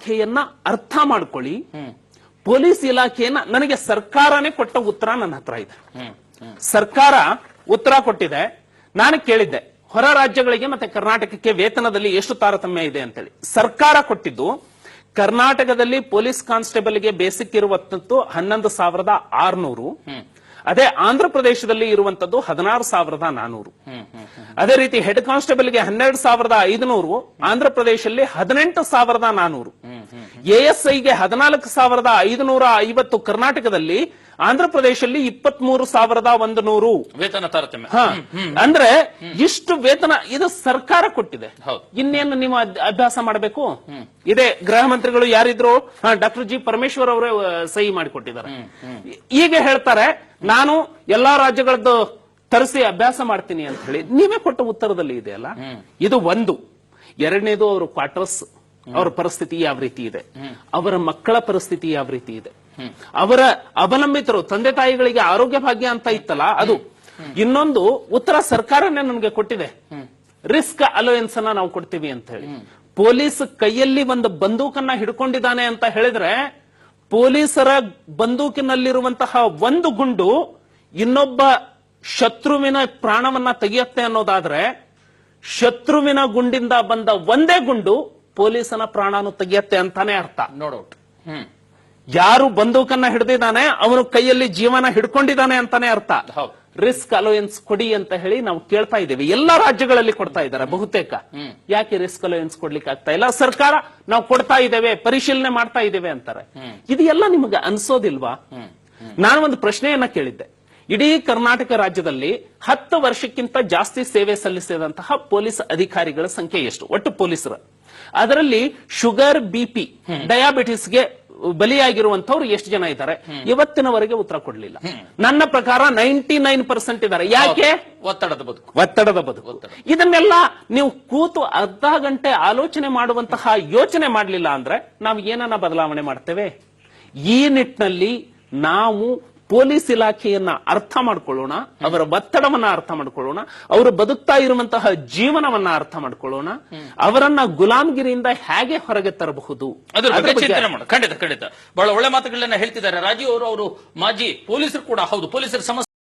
ಇಲಾಖೆಯನ್ನ ಅರ್ಥ ಮಾಡ್ಕೊಳ್ಳಿ. ಪೊಲೀಸ್ ಇಲಾಖೆಯನ್ನ ನನಗೆ ಸರ್ಕಾರನೇ ಕೊಟ್ಟ ಉತ್ತರ ನನ್ನ ಹತ್ರ ಇದೆ. ಸರ್ಕಾರ ಉತ್ತರ ಕೊಟ್ಟಿದೆ. ನಾನು ಕೇಳಿದ್ದೆ ಹೊರ ರಾಜ್ಯಗಳಿಗೆ ಮತ್ತೆ ಕರ್ನಾಟಕಕ್ಕೆ ವೇತನದಲ್ಲಿ ಎಷ್ಟು ತಾರತಮ್ಯ ಇದೆ ಅಂತೇಳಿ. ಸರ್ಕಾರ ಕೊಟ್ಟಿದ್ದು ಕರ್ನಾಟಕದಲ್ಲಿ ಪೊಲೀಸ್ ಕಾನ್ಸ್ಟೇಬಲ್ಗೆ ಬೇಸಿಕ್ ಇರುವಂತದ್ದು 11,600. ಅದೇ ಆಂಧ್ರ ಪ್ರದೇಶದಲ್ಲಿ ಇರುವಂತದ್ದು 16,400. ಅದೇ ರೀತಿ ಹೆಡ್ ಕಾನ್ಸ್ಟೇಬಲ್ಗೆ 12,500, ಆಂಧ್ರ ಪ್ರದೇಶದಲ್ಲಿ 18,400. ಎಎಸ್ಐಗೆ 14,550 ಕರ್ನಾಟಕದಲ್ಲಿ, ಆಂಧ್ರ ಪ್ರದೇಶದಲ್ಲಿ 23,100 ವೇತನ ತಾರತಮ್ಯ. ಅಂದ್ರೆ ಇಷ್ಟು ವೇತನ ಇದು ಸರ್ಕಾರ ಕೊಟ್ಟಿದೆ. ಇನ್ನೇನು ನೀವು ಅಭ್ಯಾಸ ಮಾಡಬೇಕು? ಇದೇ ಗೃಹ ಮಂತ್ರಿಗಳು ಯಾರಿದ್ರು, ಡಾಕ್ಟರ್ ಜಿ ಪರಮೇಶ್ವರ್ ಅವರೇ ಸಹಿ ಮಾಡಿಕೊಟ್ಟಿದ್ದಾರೆ. ಈಗ ಹೇಳ್ತಾರೆ ನಾನು ಎಲ್ಲಾ ರಾಜ್ಯಗಳದ್ದು ತರಿಸಿ ಅಭ್ಯಾಸ ಮಾಡ್ತೀನಿ ಅಂತ ಹೇಳಿ. ನೀವೇ ಕೊಟ್ಟ ಉತ್ತರದಲ್ಲಿ ಇದೆಯಲ್ಲ. ಇದು ಒಂದು. ಎರಡನೇದು ಅವರ ಕ್ವಾರ್ಟರ್ಸ್, ಅವರ ಪರಿಸ್ಥಿತಿ ಯಾವ ರೀತಿ ಇದೆ, ಅವರ ಮಕ್ಕಳ ಪರಿಸ್ಥಿತಿ ಯಾವ ರೀತಿ ಇದೆ, ಅವರ ಅವಲಂಬಿತರು ತಂದೆ ತಾಯಿಗಳಿಗೆ ಆರೋಗ್ಯ ಭಾಗ್ಯ ಅಂತ ಇತ್ತಲ್ಲ ಅದು. ಇನ್ನೊಂದು ಉತ್ತರ ಸರ್ಕಾರನೇ ನಮ್ಗೆ ಕೊಟ್ಟಿದೆ, ರಿಸ್ಕ್ ಅಲೋಯನ್ಸ್ ಅನ್ನ ನಾವು ಕೊಡ್ತೀವಿ ಅಂತ ಹೇಳಿ. ಪೊಲೀಸ್ ಕೈಯಲ್ಲಿ ಒಂದು ಬಂದೂಕನ್ನ ಹಿಡ್ಕೊಂಡಿದ್ದಾನೆ ಅಂತ ಹೇಳಿದ್ರೆ, ಪೊಲೀಸರ ಬಂದೂಕಿನಲ್ಲಿರುವಂತಹ ಒಂದು ಗುಂಡು ಇನ್ನೊಬ್ಬ ಶತ್ರುವಿನ ಪ್ರಾಣವನ್ನ ತೆಗೆಯುತ್ತೆ ಅನ್ನೋದಾದ್ರೆ, ಶತ್ರುವಿನ ಗುಂಡಿಂದ ಬಂದ ಒಂದೇ ಗುಂಡು ಪೊಲೀಸನ ಪ್ರಾಣನು ತೆಗೆಯುತ್ತೆ ಅಂತಾನೆ ಅರ್ಥ. ನೋಡೌಟ್. ಯಾರು ಬಂದೂಕನ್ನ ಹಿಡಿದಿದ್ದಾನೆ ಅವನು ಕೈಯಲ್ಲಿ ಜೀವನ ಹಿಡ್ಕೊಂಡಿದ್ದಾನೆ ಅಂತಾನೆ ಅರ್ಥ. ರಿಸ್ಕ್ ಅಲೋಯನ್ಸ್ ಕೊಡಿ ಅಂತ ಹೇಳಿ ನಾವು ಕೇಳ್ತಾ ಇದ್ದೇವೆ. ಎಲ್ಲಾ ರಾಜ್ಯಗಳಲ್ಲಿ ಕೊಡ್ತಾ ಇದ್ದಾರೆ ಬಹುತೇಕ. ಯಾಕೆ ರಿಸ್ಕ್ ಅಲೋಯನ್ಸ್ ಕೊಡ್ಲಿಕ್ಕೆ ಆಗ್ತಾ ಇಲ್ಲ? ಸರ್ಕಾರ ನಾವು ಕೊಡ್ತಾ ಇದ್ದೇವೆ, ಪರಿಶೀಲನೆ ಮಾಡ್ತಾ ಇದ್ದೇವೆ ಅಂತಾರೆ. ಇದು ಎಲ್ಲ ನಿಮಗೆ ಅನ್ಸೋದಿಲ್ವಾ? ನಾನು ಒಂದು ಪ್ರಶ್ನೆಯನ್ನ ಕೇಳಿದ್ದೆ. ಇಡೀ ಕರ್ನಾಟಕ ರಾಜ್ಯದಲ್ಲಿ 10 ವರ್ಷಕ್ಕಿಂತ ಜಾಸ್ತಿ ಸೇವೆ ಸಲ್ಲಿಸಿದಂತಹ ಪೊಲೀಸ್ ಅಧಿಕಾರಿಗಳ ಸಂಖ್ಯೆ ಎಷ್ಟು? ಒಟ್ಟು ಪೊಲೀಸರ ಅದರಲ್ಲಿ ಶುಗರ್, ಬಿಪಿ, ಡಯಾಬಿಟಿಸ್ಗೆ ಬಲಿಯಾಗಿರುವಂತವ್ರು ಎಷ್ಟು ಜನ ಇದ್ದಾರೆ? ಇವತ್ತಿನವರೆಗೆ ಉತ್ತರ ಕೊಡ್ಲಿಲ್ಲ. ನನ್ನ ಪ್ರಕಾರ 99% ಇದ್ದಾರೆ. ಯಾಕೆ? ಒತ್ತಡದ ಬದುಕು. ಇದನ್ನೆಲ್ಲ ನೀವು ಕೂತು ಅರ್ಧ ಗಂಟೆ ಆಲೋಚನೆ ಮಾಡುವಂತಹ ಯೋಚನೆ ಮಾಡಲಿಲ್ಲ ಅಂದ್ರೆ ನಾವು ಏನನ್ನ ಬದಲಾವಣೆ ಮಾಡ್ತೇವೆ? ಈ ನಿಟ್ಟಿನಲ್ಲಿ ನಾವು ಪೊಲೀಸ್ ಇಲಾಖೆಯನ್ನ ಅರ್ಥ ಮಾಡ್ಕೊಳ್ಳೋಣ, ಅವರ ಒತ್ತಡವನ್ನ ಅರ್ಥ ಮಾಡ್ಕೊಳ್ಳೋಣ, ಅವರು ಬದುಕ್ತಾ ಇರುವಂತಹ ಜೀವನವನ್ನ ಅರ್ಥ ಮಾಡ್ಕೊಳ್ಳೋಣ, ಅವರನ್ನ ಗುಲಾಮಗಿರಿಯಿಂದ ಹೇಗೆ ಹೊರಗೆ ತರಬಹುದು ಚಿಂತನೆ ಮಾಡೋಣ. ಖಂಡಿತ ಬಹಳ ಒಳ್ಳೆ ಮಾತುಗಳನ್ನ ಹೇಳ್ತಿದ್ದಾರೆ ರಾಜೀವ್ ಅವರು ಮಾಜಿ ಪೊಲೀಸರು ಕೂಡ ಹೌದು. ಪೊಲೀಸರ ಸಮಸ್ಯೆ